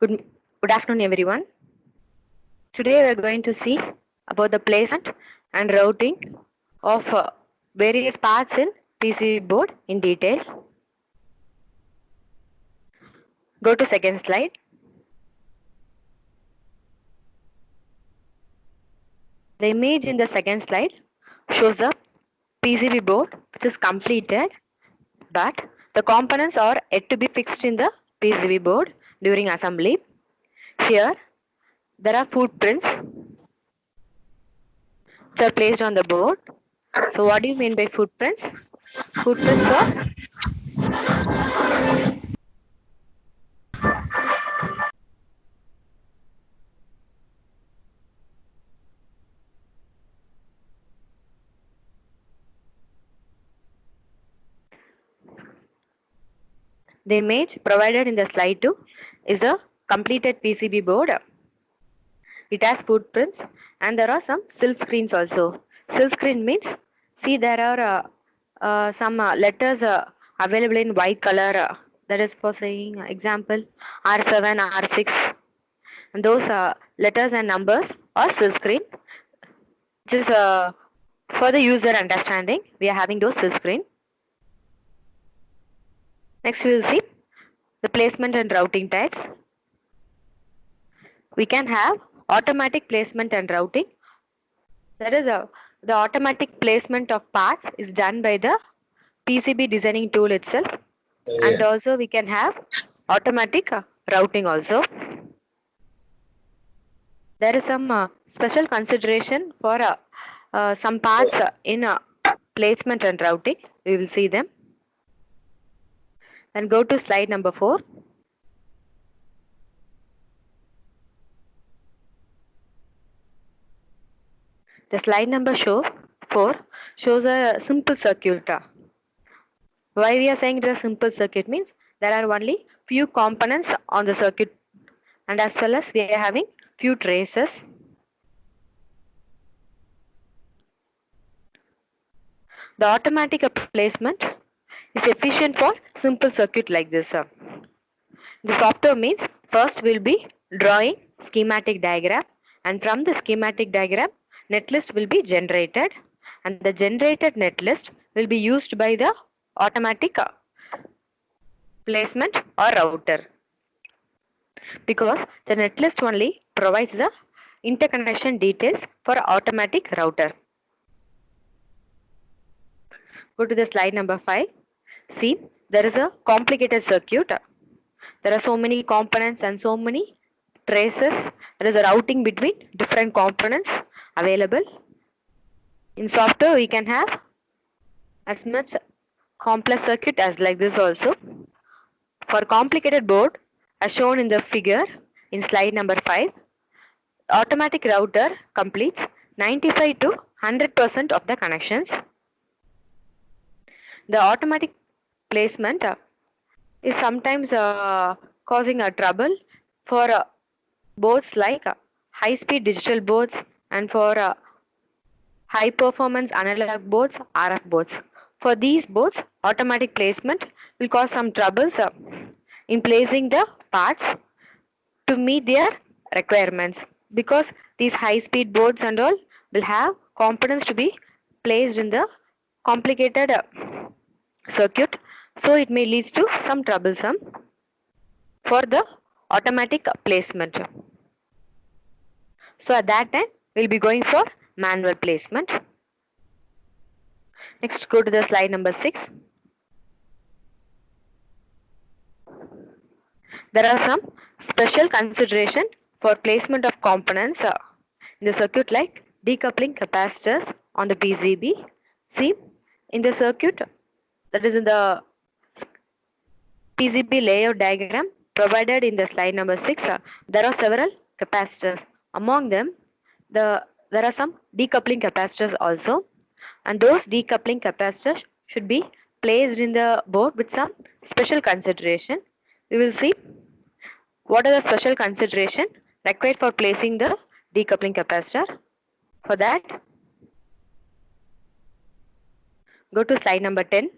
Good, good afternoon, everyone. Today we are going to see about the placement and routing of various parts in PCB board in detail. Go to second slide. The image in the second slide shows the PCB board which is completed, but the components are yet to be fixed in the PCB board during assembly. Here there are footprints which are placed on the board. So what do you mean by footprints? Footprints are the image provided in the slide 2 is a completed PCB board. It has footprints and there are some silk screens also. Silk screen means, see, there are some letters available in white color. That is for saying example R7, R6. And those letters and numbers are silk screen, which is for the user understanding. We are having those silk screen. Next we will see the placement and routing types. We can have automatic placement and routing. That is the automatic placement of parts is done by the PCB designing tool itself, and also we can have automatic routing also. There is some special consideration for some parts in placement and routing. We will see them. Then go to slide number 4. The slide number 4 shows a simple circuit. Why we are saying it is a simple circuit means there are only few components on the circuit, and as well as we are having few traces. The automatic placement is efficient for simple circuit like this. The software means first will be drawing schematic diagram, and from the schematic diagram netlist will be generated, and the generated netlist will be used by the automatic placement or router, because the netlist only provides the interconnection details for automatic router. Go to the slide number 5. See, there is a complicated circuit. There are so many components and so many traces. There is a routing between different components available. In software, we can have as much complex circuit as like this also. For complicated board, as shown in the figure in slide number 5, automatic router completes 95 to 100% of the connections. The automatic placement is sometimes causing a trouble for boards like high-speed digital boards and for high-performance analog boards, RF boards. For these boards, automatic placement will cause some troubles in placing the parts to meet their requirements, because these high-speed boards and all will have components to be placed in the complicated circuit, so it may lead to some troublesome for the automatic placement. So at that time we'll be going for manual placement. Next, go to the slide number 6. There are some special consideration for placement of components in the circuit, like decoupling capacitors on the PCB. See, in the circuit, that is in the PCB layout diagram provided in the slide number 6, there are several capacitors. Among them, there are some decoupling capacitors also, and those decoupling capacitors should be placed in the board with some special consideration. We will see what are the special consideration required for placing the decoupling capacitor. For that, go to slide number 10.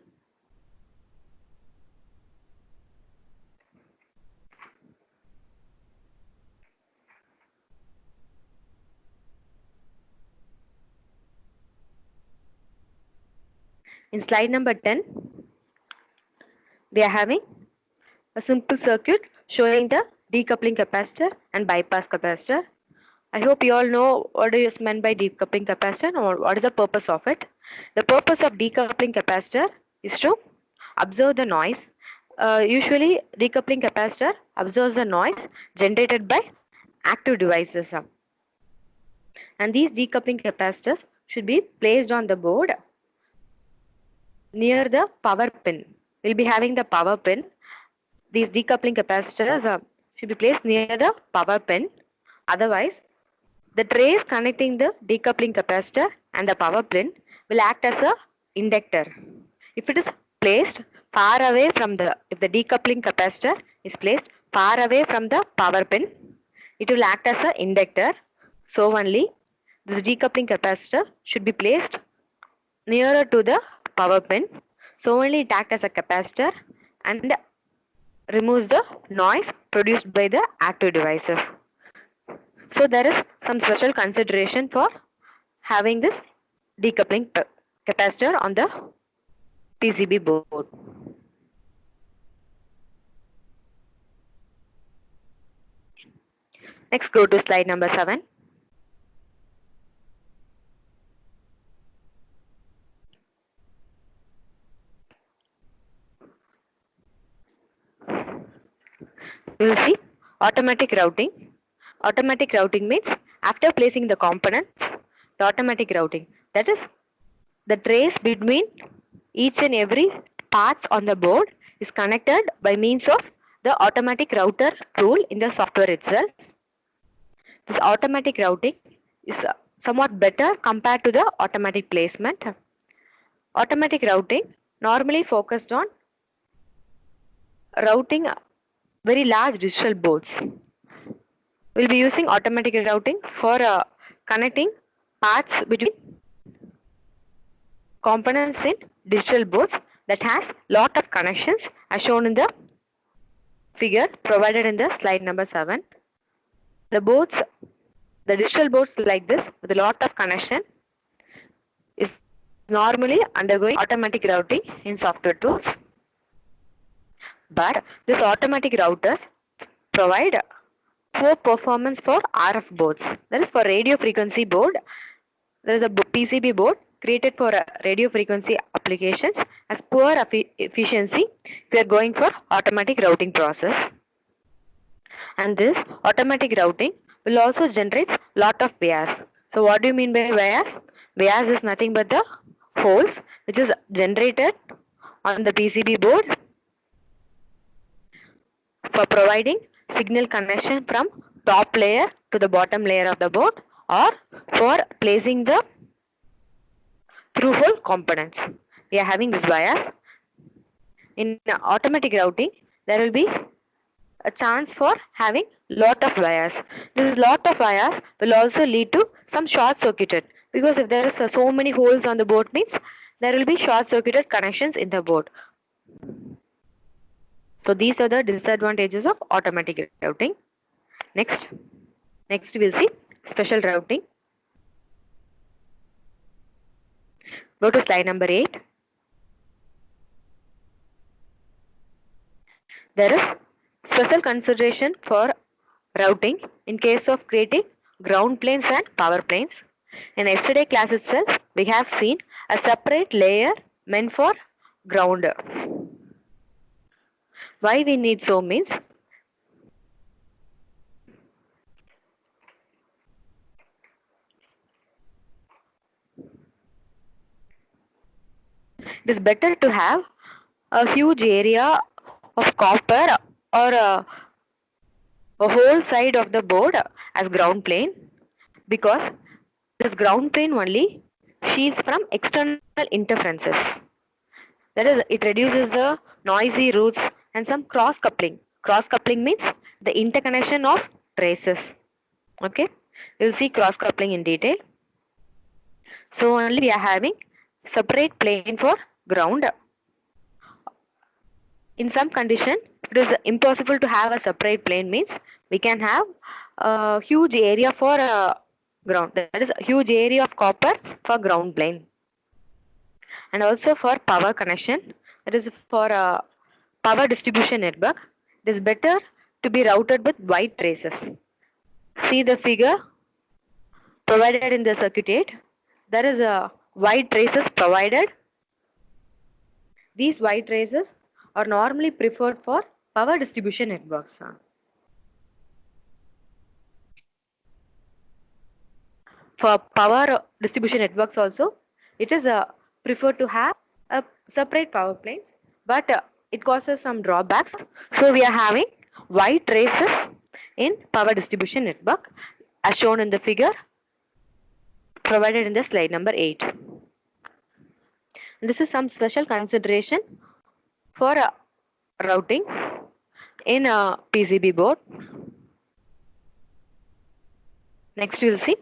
In slide number 10, we are having a simple circuit showing the decoupling capacitor and bypass capacitor. I hope you all know what is meant by decoupling capacitor or what is the purpose of it. The purpose of decoupling capacitor is to observe the noise. Usually decoupling capacitor observes the noise generated by active devices. And these decoupling capacitors should be placed on the board near the power pin. We'll be having the power pin. These decoupling capacitors should be placed near the power pin. Otherwise, the trace connecting the decoupling capacitor and the power pin will act as a inductor. If it is placed far away from if the decoupling capacitor is placed far away from the power pin, it will act as an inductor. So only this decoupling capacitor should be placed nearer to the power pin. So only it acts as a capacitor and removes the noise produced by the active devices. So there is some special consideration for having this decoupling capacitor on the PCB board. Next, go to slide number 7. We will see automatic routing. Automatic routing means after placing the components, the automatic routing, that is the trace between each and every parts on the board is connected by means of the automatic router tool in the software itself. This automatic routing is somewhat better compared to the automatic placement. Automatic routing normally focused on routing very large digital boards. We'll be using automatic routing for connecting parts between components in digital boards that has lot of connections as shown in the figure provided in the slide number 7. The digital boards like this with a lot of connection is normally undergoing automatic routing in software tools. But this automatic routers provide poor performance for RF boards. That is for radio frequency board. There is a PCB board created for radio frequency applications as poor efficiency if you are going for automatic routing process. And this automatic routing will also generate lot of bias. So what do you mean by bias? Bias is nothing but the holes which is generated on the PCB board for providing signal connection from top layer to the bottom layer of the board or for placing the through hole components. We are having this bias. In automatic routing, there will be a chance for having lot of bias. This lot of bias will also lead to some short circuited, because if there is so many holes on the board means there will be short circuited connections in the board. So these are the disadvantages of automatic routing. Next we'll see special routing. Go to slide number 8. There is special consideration for routing in case of creating ground planes and power planes. In yesterday class itself, we have seen a separate layer meant for ground. Why we need so means it is better to have a huge area of copper or a whole side of the board as ground plane, because this ground plane only shields from external interferences. That is, it reduces the noisy roots and some cross coupling. Cross coupling means the interconnection of traces. Okay, we will see cross coupling in detail. So only we are having separate plane for ground. In some condition, it is impossible to have a separate plane means we can have a huge area for ground. That is a huge area of copper for ground plane. And also for power connection, that is for power distribution network, it is better to be routed with white traces. See the figure provided in the circuit 8. There is a white traces provided. These white traces are normally preferred for power distribution networks. For power distribution networks also, it is preferred to have a separate power planes, but it causes some drawbacks. So we are having white traces in power distribution network as shown in the figure provided in the slide number 8. This is some special consideration for routing in a PCB board. Next you will see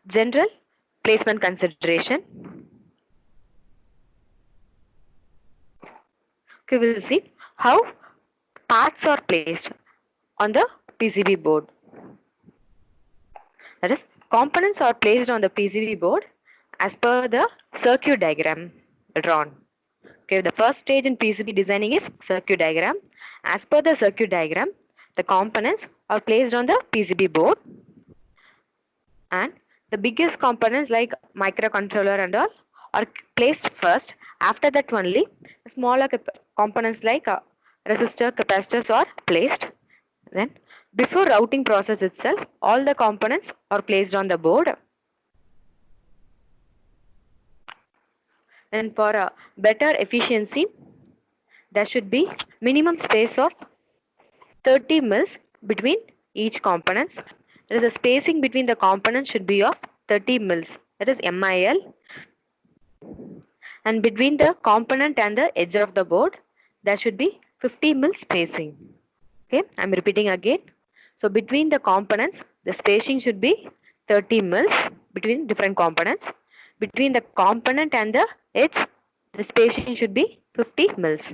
general placement consideration. Okay, we will see how parts are placed on the PCB board. That is, components are placed on the PCB board as per the circuit diagram drawn. Okay, the first stage in PCB designing is circuit diagram. As per the circuit diagram, the components are placed on the PCB board, and the biggest components like microcontroller and all are placed first. After that only, smaller components like resistor, capacitors are placed. Then, before routing process itself, all the components are placed on the board. And for a better efficiency, there should be minimum space of 30 mils between each components. There is a spacing between the components should be of 30 mils. That is MIL. And between the component and the edge of the board, there should be 50 mil spacing. Okay, I'm repeating again. So between the components, the spacing should be 30 mils between different components. Between the component and the edge, the spacing should be 50 mils.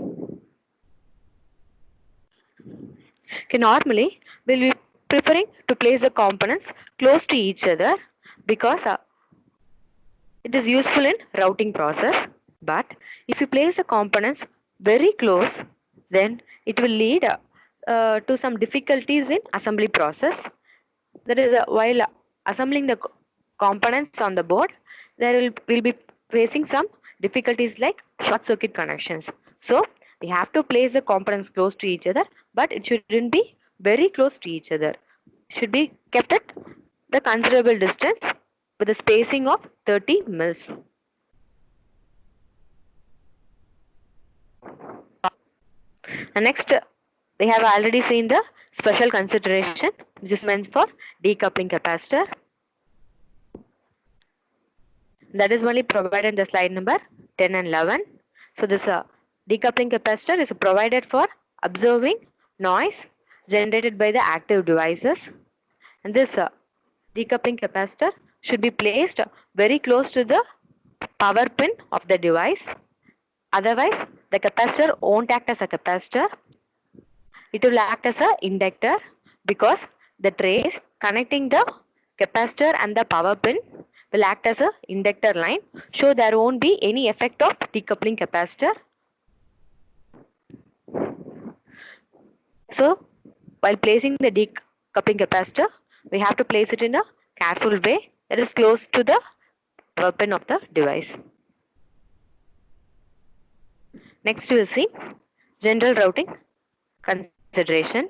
Okay, normally we'll be preferring to place the components close to each other because it is useful in routing process. But if you place the components very close, then it will lead to some difficulties in assembly process. That is, while assembling the components on the board, there will be facing some difficulties like short circuit connections. So we have to place the components close to each other, but it shouldn't be very close to each other. It should be kept at the considerable distance with a spacing of 30 mils. And next, we have already seen the special consideration, which is meant for decoupling capacitor. That is only provided in the slide number 10 and 11. So this decoupling capacitor is provided for observing noise generated by the active devices. And this decoupling capacitor should be placed very close to the power pin of the device. Otherwise, the capacitor won't act as a capacitor. It will act as an inductor because the trace connecting the capacitor and the power pin will act as an inductor line. So there won't be any effect of decoupling capacitor. So while placing the decoupling capacitor, we have to place it in a careful way that is close to the power pin of the device. Next we will see general routing consideration.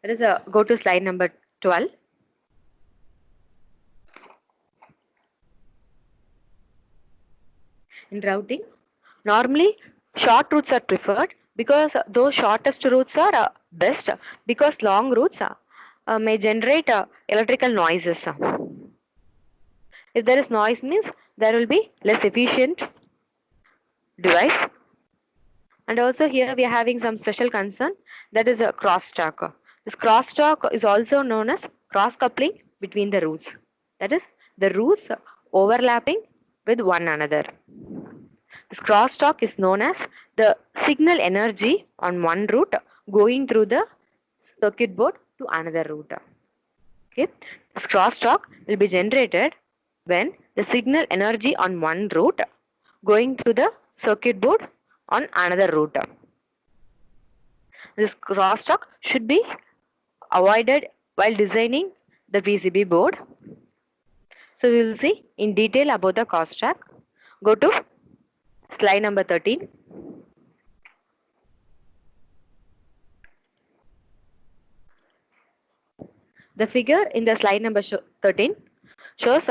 That is go to slide number 12. In routing, normally short routes are preferred because those shortest routes are best, because long routes may generate electrical noises. If there is noise, means there will be less efficient device. And also here we are having some special concern, that is a crosstalk. This crosstalk is also known as cross coupling between the routes. That is, the routes overlapping with one another. This crosstalk is known as the signal energy on one route going through the circuit board to another route. Okay, this crosstalk will be generated when the signal energy on one route going to the circuit board on another route. This crosstalk should be avoided while designing the PCB board. So we will see in detail about the crosstalk. Go to slide number 13. The figure in the slide number 13 shows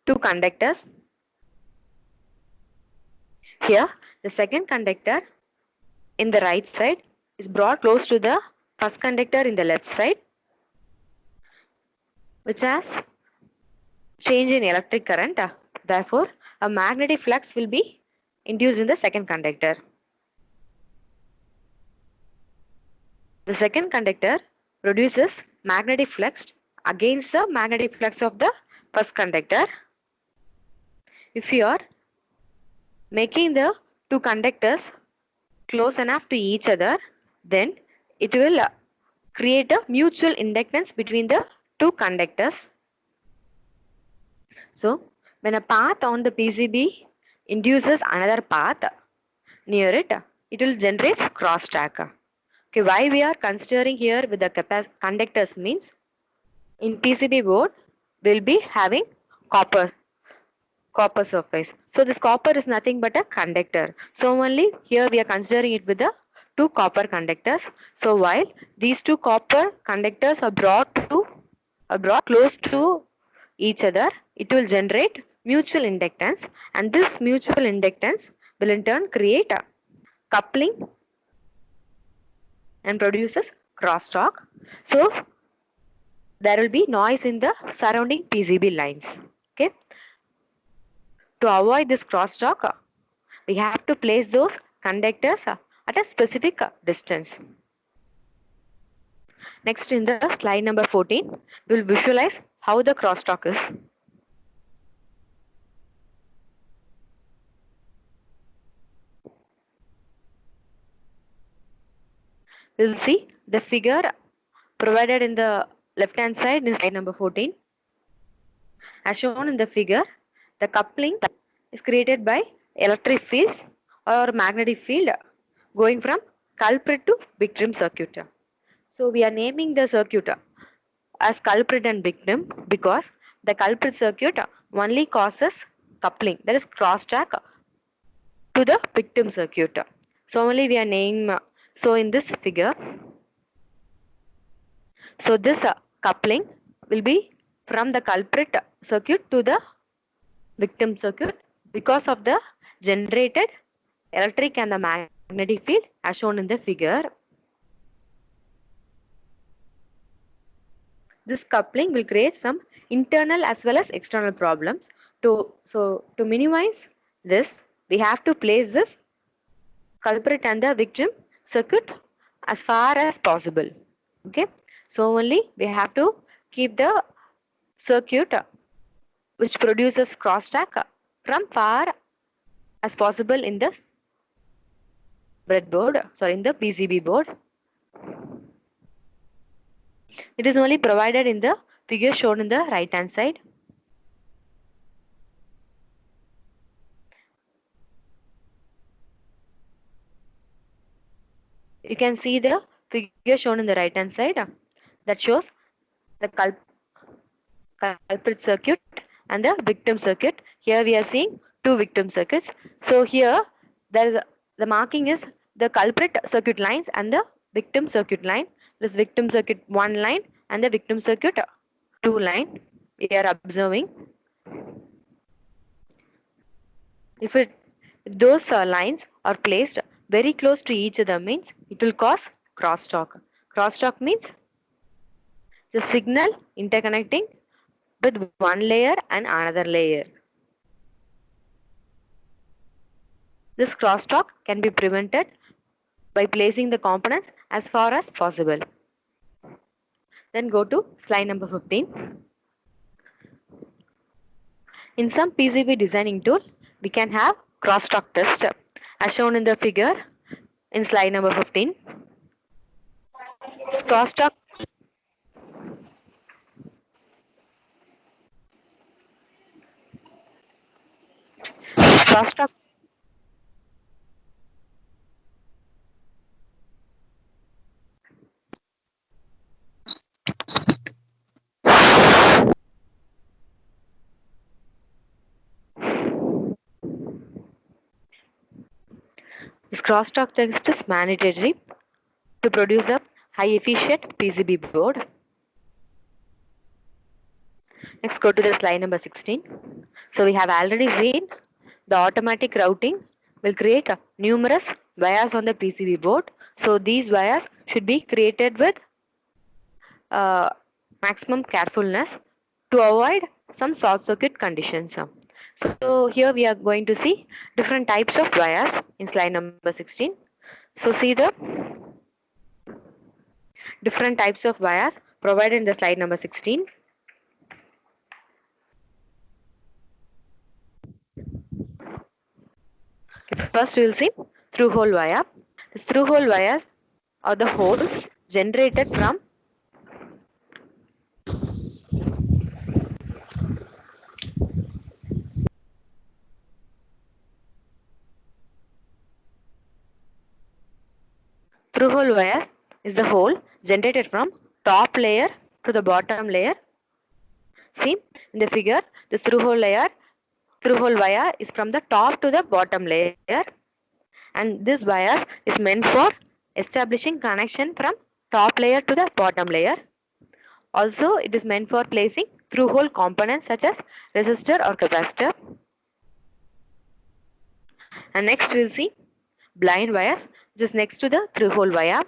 two conductors. Here, the second conductor in the right side is brought close to the first conductor in the left side, which has change in electric current. Therefore, a magnetic flux will be induced in the second conductor. The second conductor produces magnetic flux against the magnetic flux of the first conductor. If you are making the two conductors close enough to each other, then it will create a mutual inductance between the two conductors. So, when a path on the PCB induces another path near it, it will generate crosstalk. Okay, why we are considering here with the conductors means in PCB board we'll be having copper surface. So this copper is nothing but a conductor. So only here we are considering it with the two copper conductors. So while these two copper conductors are brought close to each other, it will generate mutual inductance, and this mutual inductance will in turn create a coupling and produces crosstalk. So there will be noise in the surrounding PCB lines. Okay. To avoid this crosstalk, we have to place those conductors at a specific distance. Next, in the slide number 14, we will visualize how the crosstalk is. We will see the figure provided in the left hand side in slide number 14. As shown in the figure, the coupling is created by electric fields or magnetic field going from culprit to victim circuit. So we are naming the circuit as culprit and victim because the culprit circuit only causes coupling, that is crosstalk, to the victim circuit. So only we are naming, so in this figure, so this coupling will be from the culprit circuit to the victim circuit because of the generated electric and the magnetic field as shown in the figure. This coupling will create some internal as well as external problems. To minimize this, we have to place this culprit and the victim circuit as far as possible. Okay, so only we have to keep the circuit which produces crosstalk from far as possible in the in the PCB board. It is only provided in the figure shown in the right hand side. You can see the figure shown in the right hand side that shows the culprit circuit and the victim circuit. Here we are seeing two victim circuits. So here there is the marking is the culprit circuit lines and the victim circuit line. This victim circuit 1 line and the victim circuit 2 line we are observing. If those lines are placed very close to each other means it will cause crosstalk. Crosstalk means the signal interconnecting with one layer and another layer. This crosstalk can be prevented by placing the components as far as possible. Then go to slide number 15. In some PCB designing tool, we can have crosstalk test as shown in the figure in slide number 15. Crosstalk crosstalk. This crosstalk test is mandatory to produce a high efficient PCB board. Next, go to the slide number 16. So we have already seen the automatic routing will create numerous wires on the PCB board. So these wires should be created with uh, maximum carefulness to avoid some short circuit conditions. So here we are going to see different types of wires in slide number 16. So see the different types of wires provided in the slide number 16. First we will see through hole wire. This through hole wires are the holes generated from through hole wires is the hole generated from top layer to the bottom layer. See in the figure, this through hole wire is from the top to the bottom layer, and this wire is meant for establishing connection from top layer to the bottom layer. Also, it is meant for placing through hole components such as resistor or capacitor. And next we will see blind wires, which is next to the through hole wire.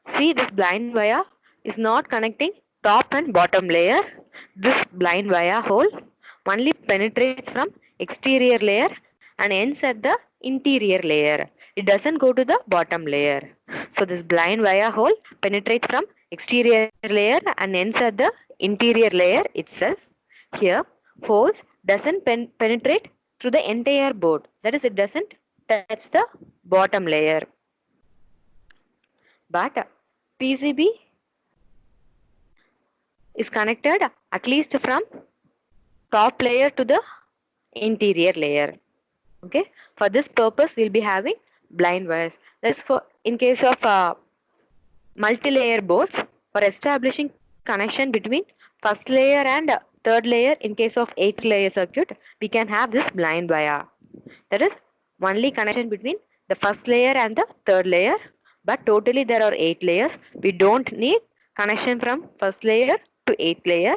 See, this blind wire is not connecting top and bottom layer. This blind wire hole only penetrates from exterior layer and ends at the interior layer. It doesn't go to the bottom layer. So this blind wire hole penetrates from exterior layer and ends at the interior layer itself. Here, holes doesn't penetrate through the entire board. That is, it doesn't touch the bottom layer. But PCB is connected at least from top layer to the interior layer. Okay, for this purpose we'll be having blind wires. That's for in case of multi-layer boards, for establishing connection between first layer and third layer. In case of 8-layer circuit, we can have this blind wire. That is only connection between the first layer and the third layer, but totally there are 8 layers. We don't need connection from first layer to 8th layer.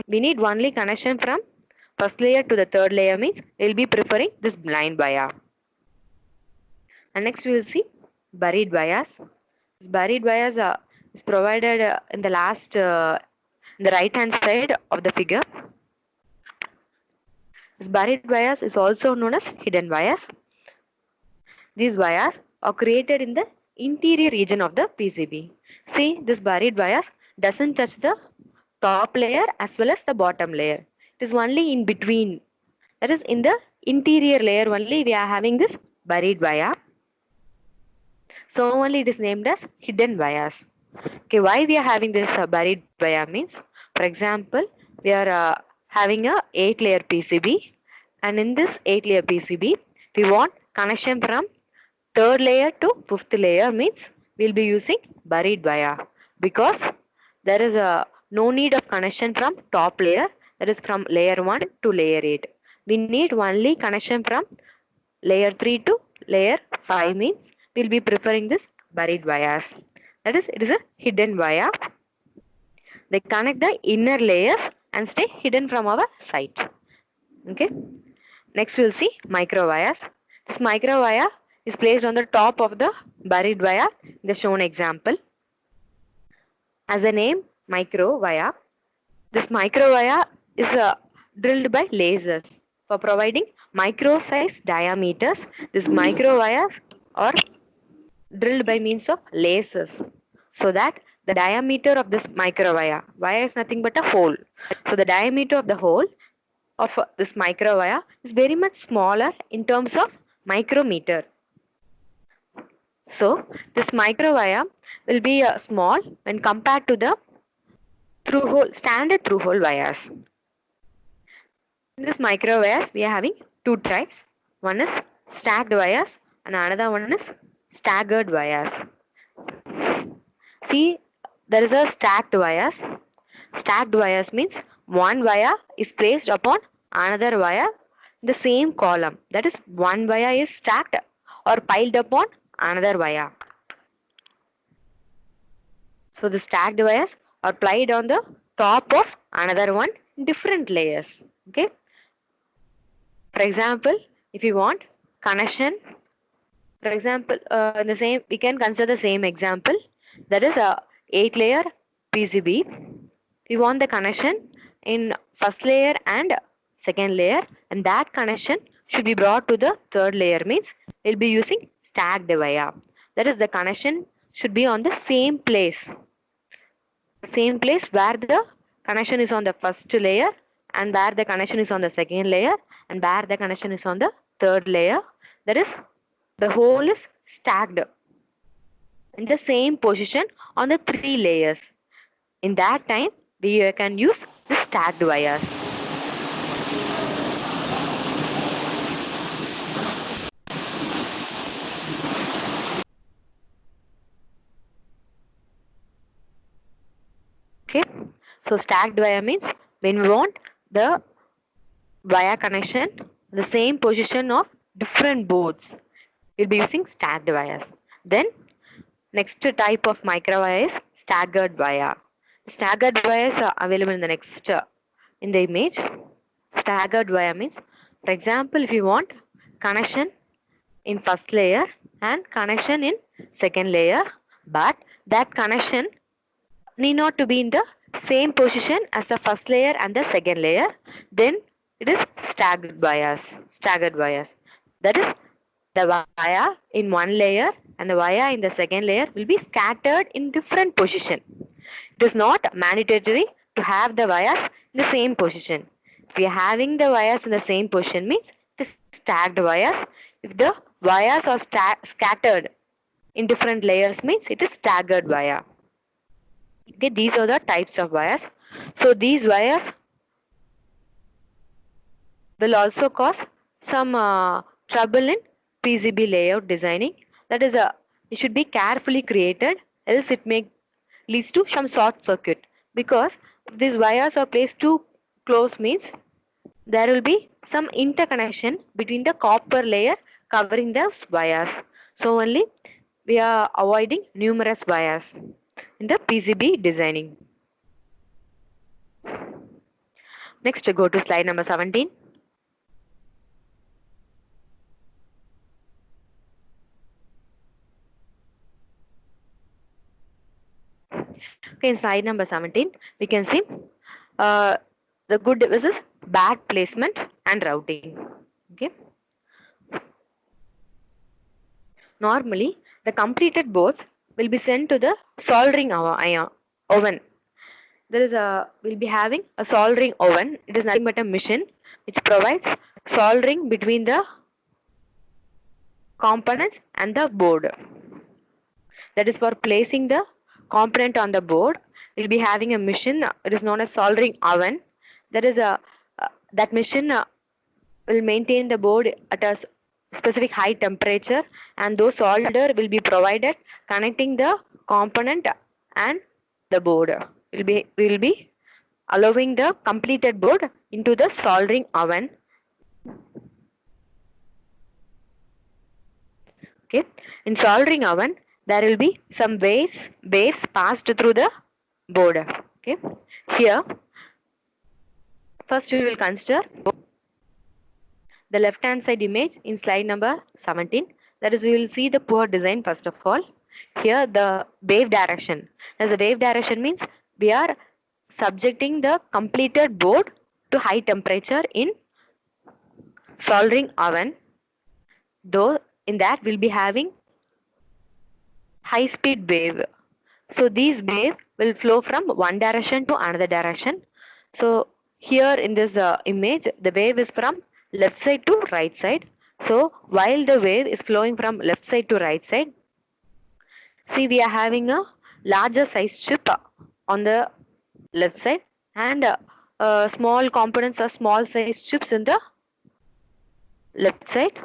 We need only connection from first layer to the third layer, means we'll be preferring this blind wire. And next we will see buried wires. This buried wires is provided in the last in the right hand side of the figure. This buried wires is also known as hidden wires. These wires are created in the interior region of the PCB. See, this buried wires doesn't touch the top layer as well as the bottom layer. It is only in between. That is, in the interior layer only we are having this buried wire. So only it is named as hidden wires. Okay, why we are having this buried wire means, for example, we are having a 8-layer PCB, and in this 8-layer PCB we want connection from third layer to 5th layer, means we'll be using buried wire, because there is no need of connection from top layer, that is from layer 1 to layer 8. We need only connection from layer 3 to layer 5, means we'll be preferring this buried wires. That is, it is a hidden wire. They connect the inner layers and stay hidden from our sight. Okay. Next we'll see micro wires. This micro wire is placed on the top of the buried wire in the shown example. As a name, micro wire. This micro wire is drilled by lasers for providing micro size diameters. This micro wire are drilled by means of lasers, so that the diameter of this micro wire is nothing but a hole. So the diameter of the hole of this micro wire is very much smaller in terms of micrometer. So this micro wire will be small when compared to the standard through hole wires. In this micro wires we are having two types. One is stacked vias and another one is staggered vias. See, there is a stacked vias. Stacked vias means one via is placed upon another via in the same column. That is, one via is stacked or piled upon another via. So the stacked vias are applied on the top of another one in different layers. Okay. For example, if you want connection, for example, the same we can consider the same example. That is a 8-layer PCB. We want the connection in first layer and second layer, and that connection should be brought to the third layer. Means we'll be using stacked via. That is, the connection should be on the same place where the connection is on the first layer and where the connection is on the second layer and where the connection is on the third layer. That is, the whole is stacked in the same position on the 3 layers. In that time, we can use the stacked vias. Okay, so stacked via means when we want the via connection the same position of different boards, we'll be using stacked vias. Then next type of micro via is staggered via. Staggered vias are available in the next in the image. Staggered via means, for example, if you want connection in first layer and connection in second layer, but that connection need not to be in the same position as the first layer and the second layer, then it is staggered bias. That is, the wire in one layer and the wire in the second layer will be scattered in different position. It is not mandatory to have the wires in the same position. If we are having the wires in the same position, means it is stacked wires. If the wires are scattered in different layers, means it is staggered wire. Okay, these are the types of wires. So these wires will also cause some trouble in PCB layout designing. That is, it should be carefully created, else it may leads to some short circuit. Because if these wires are placed too close, means there will be some interconnection between the copper layer covering those wires. So only we are avoiding numerous wires in the PCB designing. Next, go to slide number 17. Okay, in slide number 17, we can see the good versus bad placement and routing. Okay. Normally, the completed boards will be sent to the soldering oven. There is a will be having a soldering oven. It is nothing but a machine which provides soldering between the components and the board. That is, for placing the component on the board, we'll be having a machine. It is known as soldering oven. There is a that machine will maintain the board at a specific high temperature, and those solder will be provided connecting the component and the board. Will be allowing the completed board into the soldering oven. Okay, in soldering oven there will be some waves passed through the board. Okay, here first we will consider the left hand side image in slide number 17. That is, we will see the poor design first of all. Here the wave direction. As a wave direction means we are subjecting the completed board to high temperature in soldering oven. Though in that we'll be having high speed wave. So these wave will flow from one direction to another direction. So here in this image, the wave is from left side to right side. So while the wave is flowing from left side to right side, see, we are having a larger size chip on the left side, and small components or small size chips in the left side.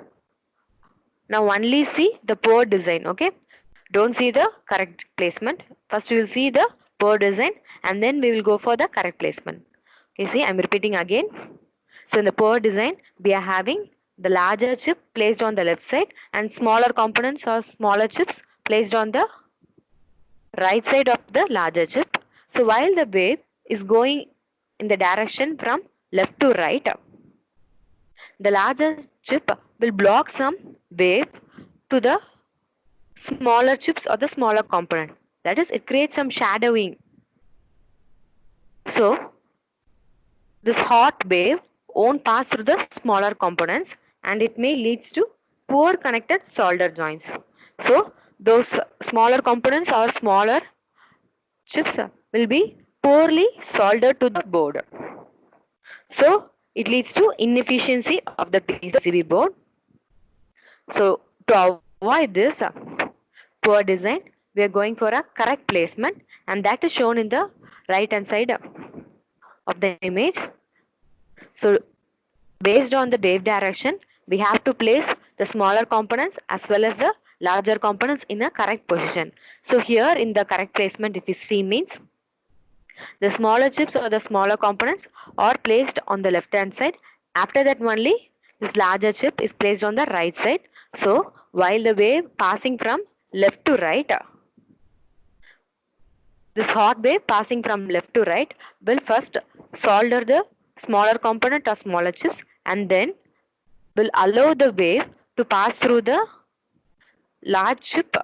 Now only see the poor design, okay? Don't see the correct placement. First we will see the poor design and then we will go for the correct placement. Okay, see, I'm repeating again. So in the poor design, we are having the larger chip placed on the left side and smaller components or smaller chips placed on the right side of the larger chip. So while the wave is going in the direction from left to right, the larger chip will block some wave to the smaller chips or the smaller component. That is, it creates some shadowing. So this hot wave won't pass through the smaller components and it may leads to poor connected solder joints. So those smaller components or smaller chips will be poorly soldered to the board. So it leads to inefficiency of the PCB board. So to avoid this poor design, we are going for a correct placement and that is shown in the right hand side of the image. So based on the wave direction, we have to place the smaller components as well as the larger components in a correct position. So here in the correct placement, if you see, means the smaller chips or the smaller components are placed on the left hand side. After that only this larger chip is placed on the right side. So while the wave passing from left to right, this hot wave passing from left to right will first solder the smaller component or smaller chips and then will allow the wave to pass through the large chip,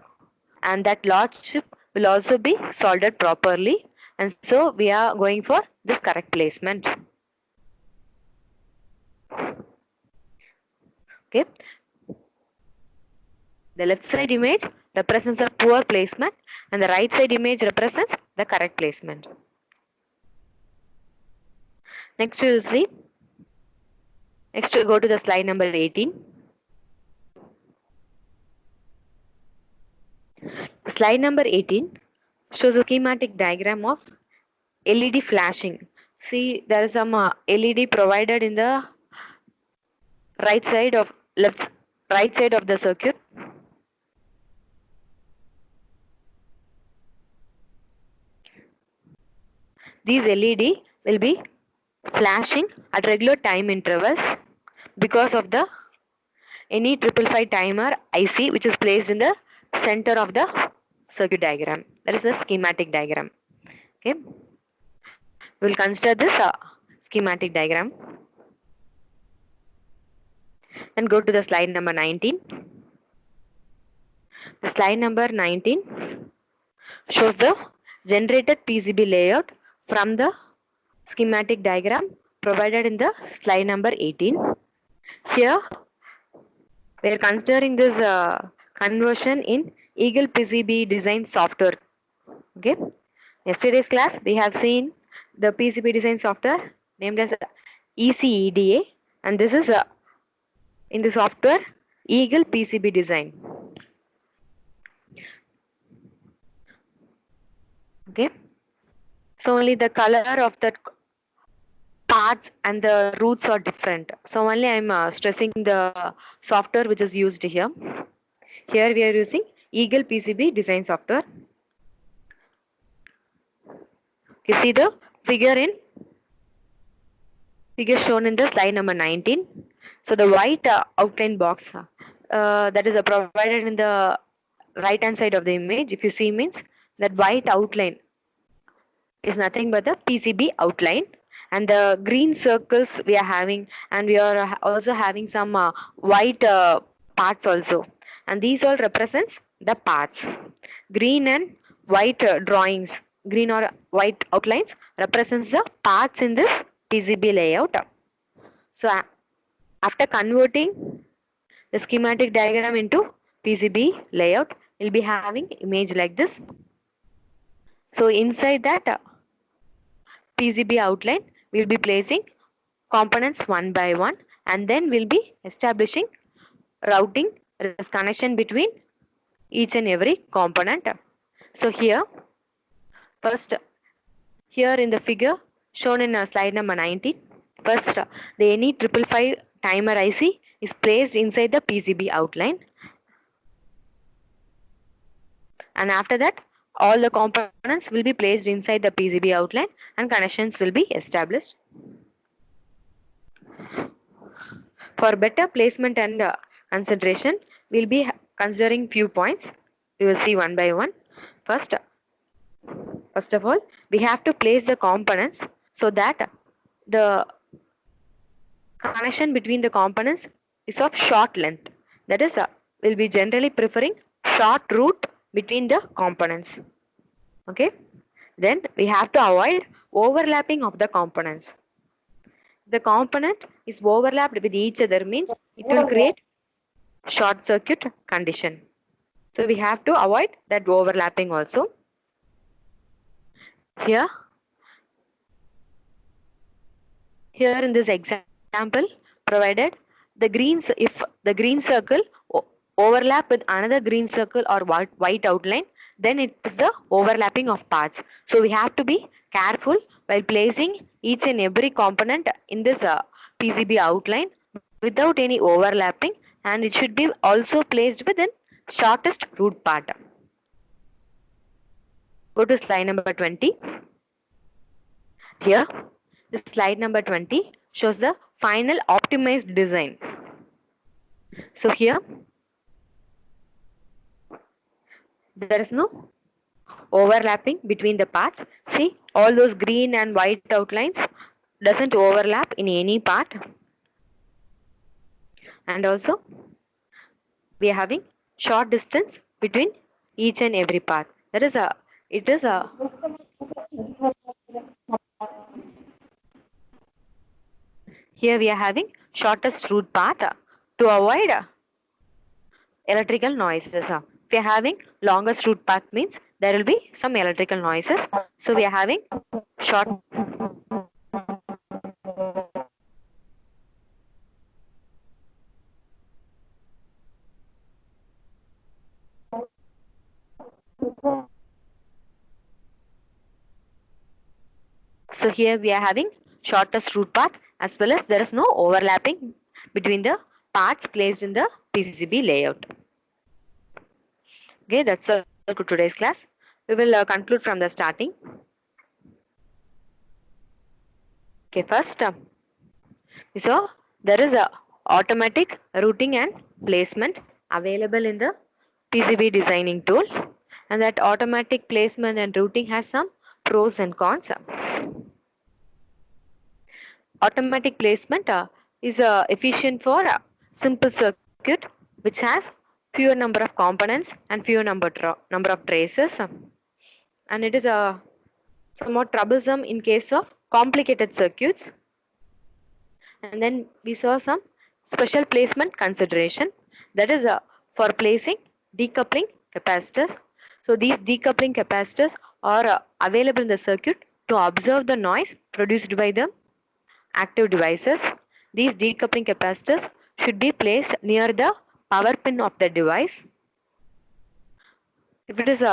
and that large chip will also be soldered properly, and so we are going for this correct placement. Okay, the left side image represents a poor placement and the right side image represents the correct placement. Next you will see, next we go to the slide number 18. Slide number 18 shows a schematic diagram of LED flashing. See, there is some LED provided in the right side of right side of the circuit. These LED will be flashing at regular time intervals because of the any 555 timer IC which is placed in the center of the circuit diagram. That is a schematic diagram. Okay, we will consider this schematic diagram. Then go to the slide number 19. The slide number 19 shows the generated PCB layout from the schematic diagram provided in the slide number 18. Here we are considering this conversion in Eagle PCB design software. Okay, yesterday's class we have seen the PCB design software named as ECEDA, and this is in the software Eagle PCB design. Okay, so only the color of the parts and the roots are different. So only I'm stressing the software which is used here. Here we are using Eagle PCB design software. You see the figure shown in the slide number 19. So the white outline box that is provided in the right hand side of the image, if you see, means that white outline is nothing but the PCB outline, and the green circles we are having, and we are also having some white parts also, and these all represents the parts. Green and white drawings, green or white outlines represents the parts in this PCB layout. So after converting the schematic diagram into PCB layout, we'll be having image like this. So inside that PCB outline, we'll be placing components one by one, and then we'll be establishing routing connection between each and every component. So here, first, here in the figure shown in slide number 19, first the any 555 timer IC is placed inside the PCB outline, and after that all the components will be placed inside the PCB outline and connections will be established. For better placement and consideration, we'll be considering few points. We will see one by one. First of all, we have to place the components so that the connection between the components is of short length. That is, we'll be generally preferring short route between the components. Okay. Then we have to avoid overlapping of the components. The component is overlapped with each other means it will create short circuit condition. So we have to avoid that overlapping also. Here in this example provided, if the green circle overlap with another green circle or white outline, then it is the overlapping of paths. So we have to be careful while placing each and every component in this PCB outline without any overlapping, and it should be also placed within shortest route part. Go to slide number 20. Here, the slide number 20 shows the final optimized design. So here, there is no overlapping between the parts. See, all those green and white outlines doesn't overlap in any part. And also, we are having short distance between each and every part. That is here we are having shortest route path to avoid electrical noises. If we are having longest route path means there will be some electrical noises. So we are having short. So here we are having shortest route path, as well as there is no overlapping between the parts placed in the PCB layout. Okay, that's all to today's class. We will conclude from the starting. Okay, first, so there is a automatic routing and placement available in the PCB designing tool, and that automatic placement and routing has some pros and cons. Automatic placement is efficient for a simple circuit which has fewer number of components and fewer number of traces, and it is somewhat troublesome in case of complicated circuits. And then we saw some special placement consideration, that is for placing decoupling capacitors. So these decoupling capacitors are available in the circuit to observe the noise produced by the active devices. These decoupling capacitors should be placed near the power pin of the device. If it is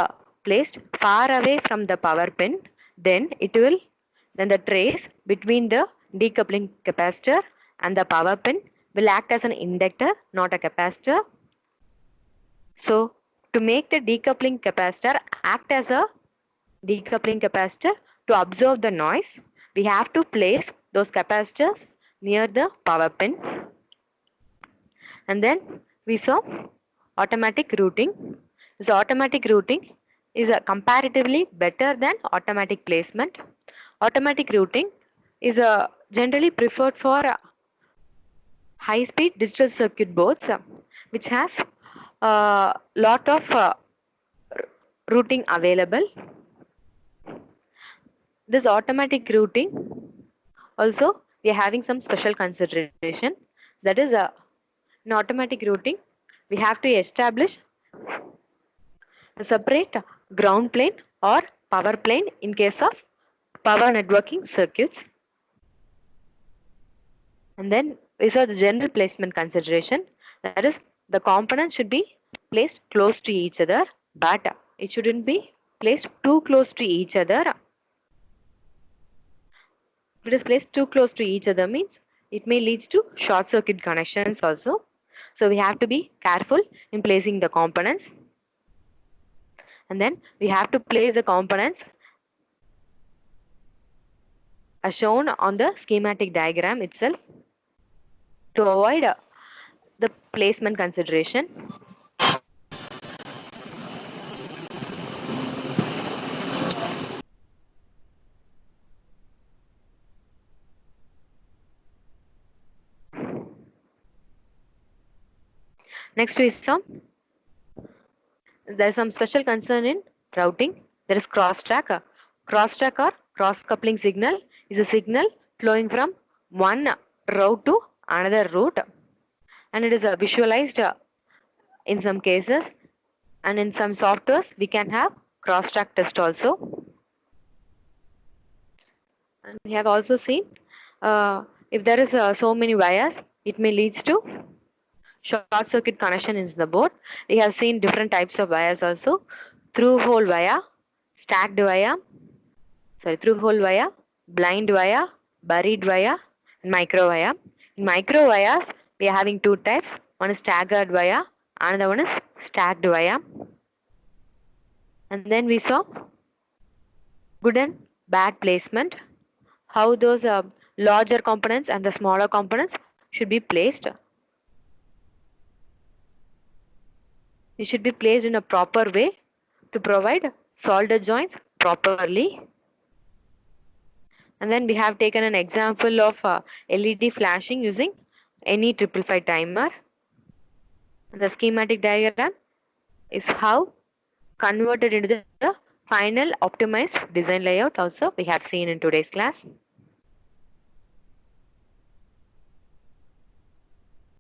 placed far away from the power pin, then the trace between the decoupling capacitor and the power pin will act as an inductor, not a capacitor. So to make the decoupling capacitor act as a decoupling capacitor to absorb the noise, we have to place those capacitors near the power pin. And then we saw automatic routing. This automatic routing is comparatively better than automatic placement. Automatic routing is generally preferred for high-speed digital circuit boards, which has a lot of routing available. This automatic routing also, we are having some special consideration, that is in automatic routing we have to establish a separate ground plane or power plane in case of power networking circuits. And then we saw the general placement consideration, that is the components should be placed close to each other, but it shouldn't be placed too close to each other. If it is placed too close to each other means it may leads to short circuit connections also. So we have to be careful in placing the components. And then we have to place the components as shown on the schematic diagram itself to avoid the placement consideration. Next we saw there is some special concern in routing. There is cross-track. Cross-track or cross-coupling signal is a signal flowing from one route to another route, and it is visualized in some cases, and in some softwares we can have cross-track test also. And we have also seen if there is so many wires, it may leads to short circuit connection in the board. We have seen different types of wires also: through hole wire, stacked wire, through hole wire, blind wire, buried wire, and micro wire. In micro wires, we are having two types. One is staggered wire, another one is stacked wire. And then we saw good and bad placement, how those larger components and the smaller components should be placed. It should be placed in a proper way to provide solder joints properly. And then we have taken an example of LED flashing using any 555 timer. And the schematic diagram is how converted into the final optimized design layout also we have seen in today's class.